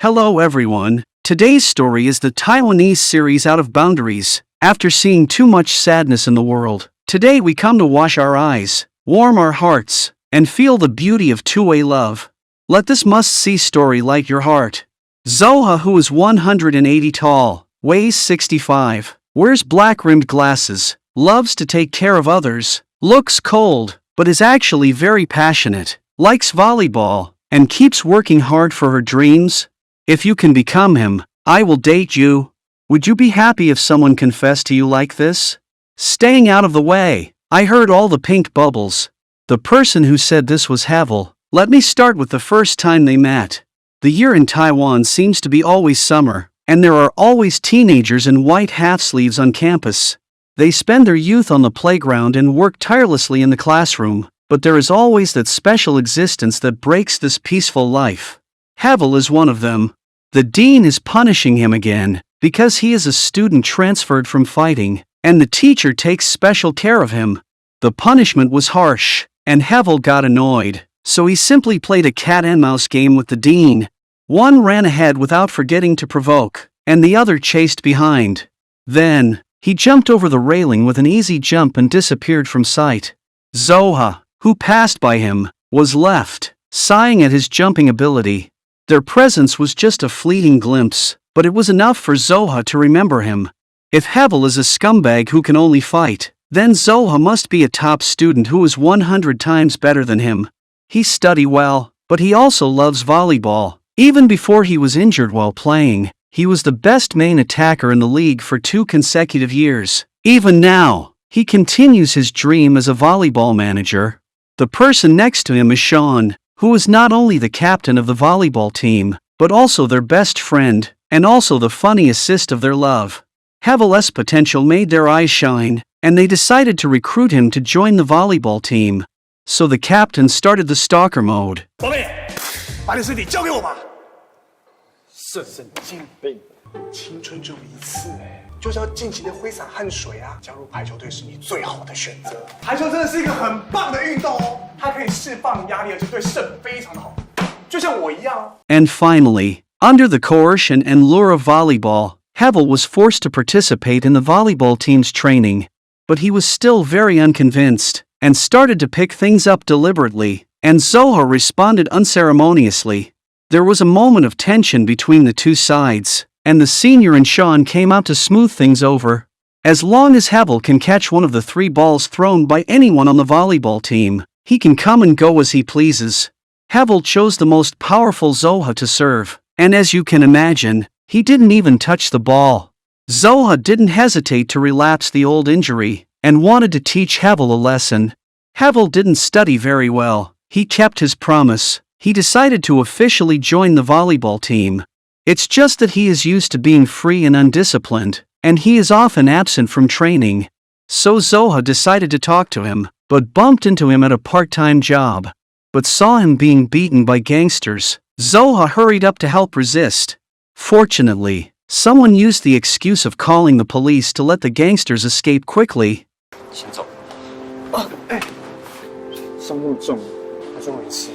Hello everyone, today's story is the Taiwanese series Out of Boundaries. After seeing too much sadness in the world, today we come to wash our eyes, warm our hearts, and feel the beauty of two-way love. Let this must-see story light your heart. Zoha, who is 180 tall, weighs 65, wears black-rimmed glasses, loves to take care of others, looks cold, but is actually very passionate, likes volleyball, and keeps working hard for her dreams. If you can become him, I will date you. Would you be happy if someone confessed to you like this? Staying out of the way, I heard all the pink bubbles. The person who said this was Havel. Let me start with the first time they met. The year in Taiwan seems to be always summer, and there are always teenagers in white half-sleeves on campus. They spend their youth on the playground and work tirelessly in the classroom, but there is always that special existence that breaks this peaceful life. Havel is one of them. The dean is punishing him again, because he is a student transferred from fighting, and the teacher takes special care of him. The punishment was harsh, and Havel got annoyed, so he simply played a cat-and-mouse game with the dean. One ran ahead without forgetting to provoke, and the other chased behind. Then, he jumped over the railing with an easy jump and disappeared from sight. Zoha, who passed by him, was left, sighing at his jumping ability. Their presence was just a fleeting glimpse, but it was enough for Zoha to remember him. If Havel is a scumbag who can only fight, then Zoha must be a top student who is 100 times better than him. He studies well, but he also loves volleyball. Even before he was injured while playing, he was the best main attacker in the league for 2 consecutive years. Even now, he continues his dream as a volleyball manager. The person next to him is Sean, who is not only the captain of the volleyball team, but also their best friend, and also the funny assist of their love. Havel's potential made their eyes shine, and they decided to recruit him to join the volleyball team. So the captain started the stalker mode. 宝贝，把你身体交给我吧。神经病，青春只有一次就是要尽情的挥洒汗水啊！加入排球队是你最好的选择。排球真的是一个很棒的运动哦，它可以释放压力，而且对肾非常的好，就像我一样。And finally, under the coercion and lure of volleyball, Havel was forced to participate in the volleyball team's training. But he was still very unconvinced, and started to pick things up deliberately, and Zoha responded unceremoniously. There was a moment of tension between the two sides, and the senior and Sean came out to smooth things over. As long as Havel can catch one of the 3 balls thrown by anyone on the volleyball team, he can come and go as he pleases. Havel chose the most powerful Zoha to serve, and as you can imagine, he didn't even touch the ball. Zoha didn't hesitate to relapse the old injury, and wanted to teach Havel a lesson. Havel didn't study very well. He kept his promise. He decided to officially join the volleyball team. It's just that he is used to being free and undisciplined, and he is often absent from training. So Zoha decided to talk to him, but bumped into him at a part-time job. But saw him being beaten by gangsters. Zoha hurried up to help resist. Fortunately, someone used the excuse of calling the police to let the gangsters escape quickly. 先走。伤那么重，还这么一次。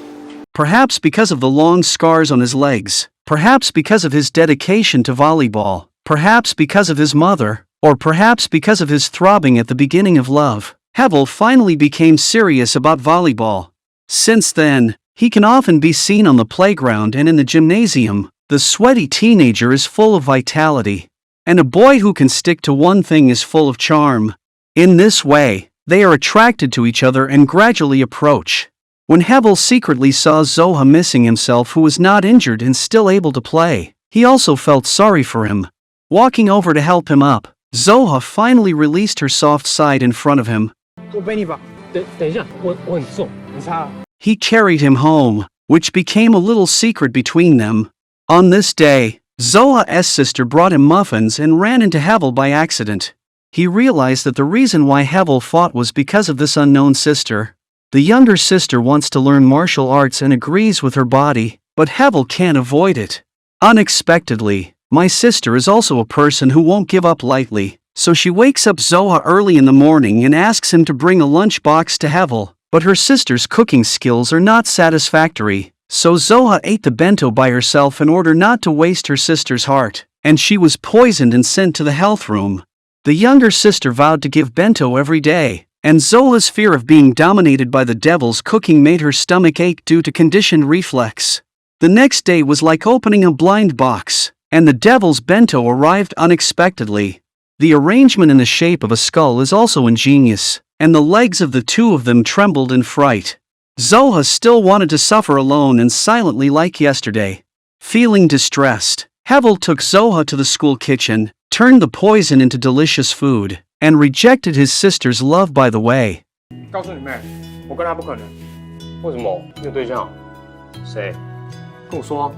Perhaps because of the long scars on his legs, perhaps because of his dedication to volleyball, perhaps because of his mother, or perhaps because of his throbbing at the beginning of love, Havel finally became serious about volleyball. Since then, he can often be seen on the playground and in the gymnasium. The sweaty teenager is full of vitality, and a boy who can stick to one thing is full of charm. In this way, they are attracted to each other and gradually approach. When Havel secretly saw Zoha missing himself, who was not injured and still able to play, he also felt sorry for him. Walking over to help him up, Zoha finally released her soft side in front of him. 我背你吧。等一下，我很重，你擦。He carried him home, which became a little secret between them. On this day, Zoha's sister brought him muffins and ran into Havel by accident. He realized that the reason why Havel fought was because of this unknown sister. The younger sister wants to learn martial arts and agrees with her body, but Havel can't avoid it. Unexpectedly, my sister is also a person who won't give up lightly, so she wakes up Zoha early in the morning and asks him to bring a lunch box to Havel, but her sister's cooking skills are not satisfactory, So Zoha ate the bento by herself in order not to waste her sister's heart, and she was poisoned and sent to the health room. The younger sister vowed to give bento every day, and Zola's fear of being dominated by the devil's cooking made her stomach ache due to conditioned reflex. The next day was like opening a blind box, and the devil's bento arrived unexpectedly. The arrangement in the shape of a skull is also ingenious, and the legs of the two of them trembled in fright. Zoha still wanted to suffer alone and silently like yesterday. Feeling distressed, Hevel took Zoha to the school kitchen, turned the poison into delicious food, and rejected his sister's love by the way. 告诉你妹，我跟她不可能。为什么？你有对象？谁？跟我说啊。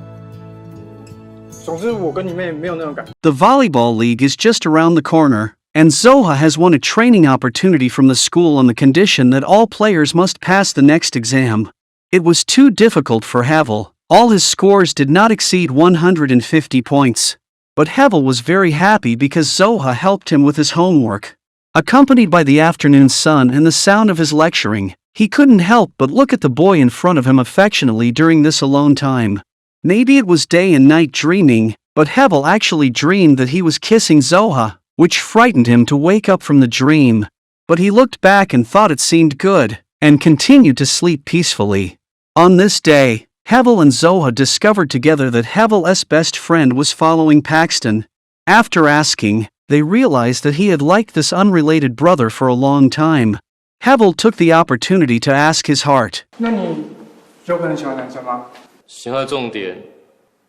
总之，我跟你妹没有那种感。The volleyball league is just around the corner, and Zoha has won a training opportunity from the school on the condition that all players must pass the next exam. It was too difficult for Hevel. All his scores did not exceed 150 points. But Hevel was very happy because Zoha helped him with his homework. Accompanied by the afternoon sun and the sound of his lecturing, he couldn't help but look at the boy in front of him affectionately during this alone time. Maybe it was day and night dreaming, but Hevel actually dreamed that he was kissing Zoha, which frightened him to wake up from the dream. But he looked back and thought it seemed good, and continued to sleep peacefully. On this day, Hevel and Zoha discovered together that Hevel's best friend was following Paxton. After asking, they realized that he had liked this unrelated brother for a long time. Hevel took the opportunity to ask his heart. 那你有可能喜欢男生吗？喜欢的重点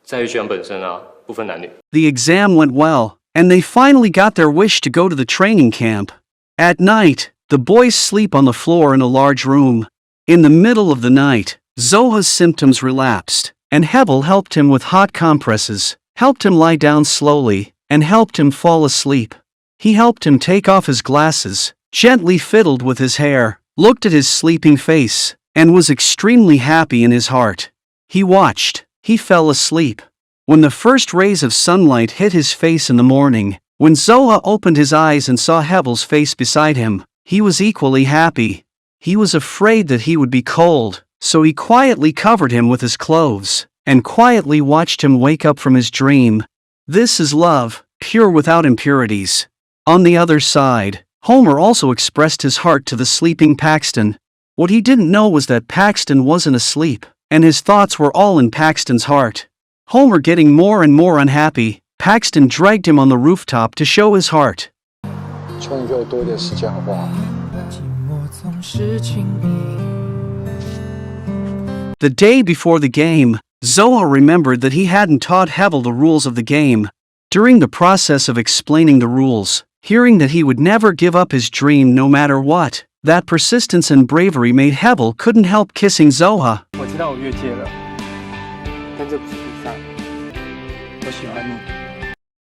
在于喜欢本身啊，不分男女。 The exam went well, and they finally got their wish to go to the training camp. At night, the boys sleep on the floor in a large room. In the middle of the night, Zoha's symptoms relapsed, and Hevel helped him with hot compresses, helped him lie down slowly, and helped him fall asleep. He helped him take off his glasses, gently fiddled with his hair, looked at his sleeping face, and was extremely happy in his heart. He watched. He fell asleep. When the first rays of sunlight hit his face in the morning, when Zoha opened his eyes and saw Hevel's face beside him, he was equally happy. He was afraid that he would be cold, so he quietly covered him with his clothes, and quietly watched him wake up from his dream. This is love, pure without impurities. On the other side, Homer also expressed his heart to the sleeping Paxton. What he didn't know was that Paxton wasn't asleep, and his thoughts were all in Paxton's heart. Homer getting more and more unhappy, Paxton dragged him on the rooftop to show his heart. 求你给我多一点时间好不好？ The day before the game, Zoha remembered that he hadn't taught Hevel the rules of the game. During the process of explaining the rules, hearing that he would never give up his dream no matter what, that persistence and bravery made Hevel couldn't help kissing Zoha. 我知道我越界了，但这不是比赛，我喜欢你。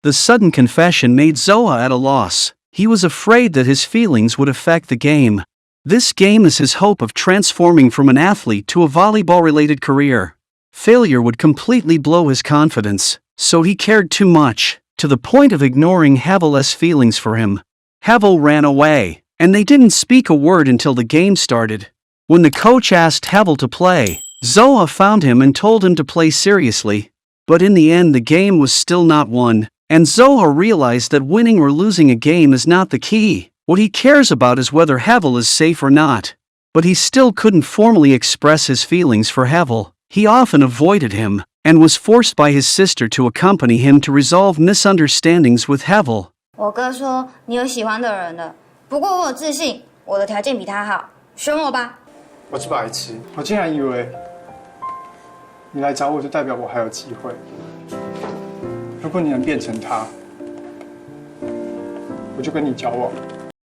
The sudden confession made Zoha at a loss. He was afraid that his feelings would affect the game. This game is his hope of transforming from an athlete to a volleyball-related career. Failure would completely blow his confidence, so he cared too much, to the point of ignoring Hevel's feelings for him. Hevel ran away, and they didn't speak a word until the game started. When the coach asked Hevel to play, Zoha found him and told him to play seriously. But in the end the game was still not won, and Zoha realized that winning or losing a game is not the key. What he cares about is whether Hevel is safe or not. But he still couldn't formally express his feelings for Hevel. He often avoided him, and was forced by his sister to accompany him to resolve misunderstandings with Hevel. 我哥说你有喜欢的人了，不过我有自信，我的条件比他好，选我吧。我是白痴，我竟然以为你来找我就代表我还有机会。如果你能变成他，我就跟你交往。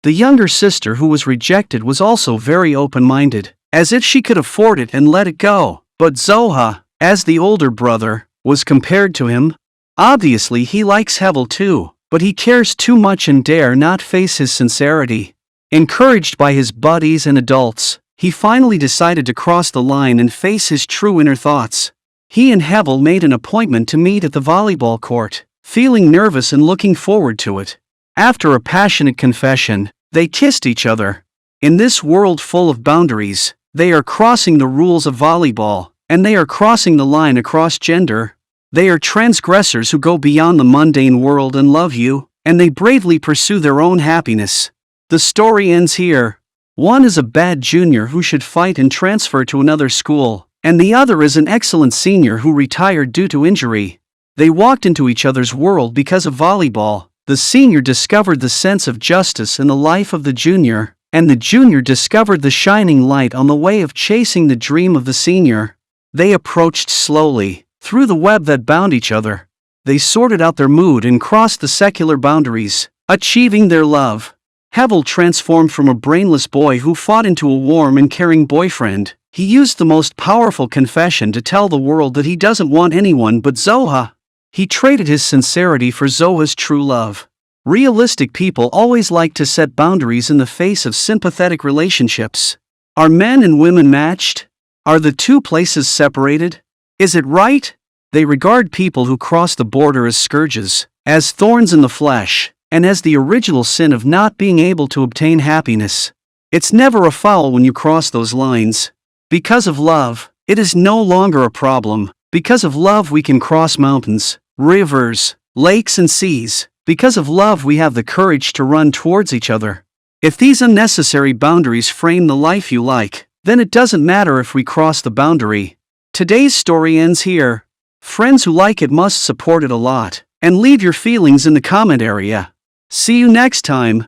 The younger sister who was rejected was also very open-minded, as if she could afford it and let it go. But Zoha, as the older brother, was compared to him. Obviously he likes Hevel too, but he cares too much and dare not face his sincerity. Encouraged by his buddies and adults, he finally decided to cross the line and face his true inner thoughts. He and Hevel made an appointment to meet at the volleyball court, feeling nervous and looking forward to it. After a passionate confession, they kissed each other. In this world full of boundaries, they are crossing the rules of volleyball, and they are crossing the line across gender. They are transgressors who go beyond the mundane world and love you, and they bravely pursue their own happiness. The story ends here. One is a bad junior who should fight and transfer to another school, and the other is an excellent senior who retired due to injury. They walked into each other's world because of volleyball. The senior discovered the sense of justice in the life of the junior, and the junior discovered the shining light on the way of chasing the dream of the senior. They approached slowly, through the web that bound each other. They sorted out their mood and crossed the secular boundaries, achieving their love. Hevel transformed from a brainless boy who fought into a warm and caring boyfriend. He used the most powerful confession to tell the world that he doesn't want anyone but Zoha. He traded his sincerity for Zoha's true love. Realistic people always like to set boundaries in the face of sympathetic relationships. Are men and women matched? Are the two places separated? Is it right? They regard people who cross the border as scourges, as thorns in the flesh, and as the original sin of not being able to obtain happiness. It's never a foul when you cross those lines. Because of love, it is no longer a problem. Because of love we can cross mountains, rivers, lakes and seas. Because of love we have the courage to run towards each other. If these unnecessary boundaries frame the life you like, then it doesn't matter if we cross the boundary. Today's story ends here. Friends who like it must support it a lot, and leave your feelings in the comment area. See you next time.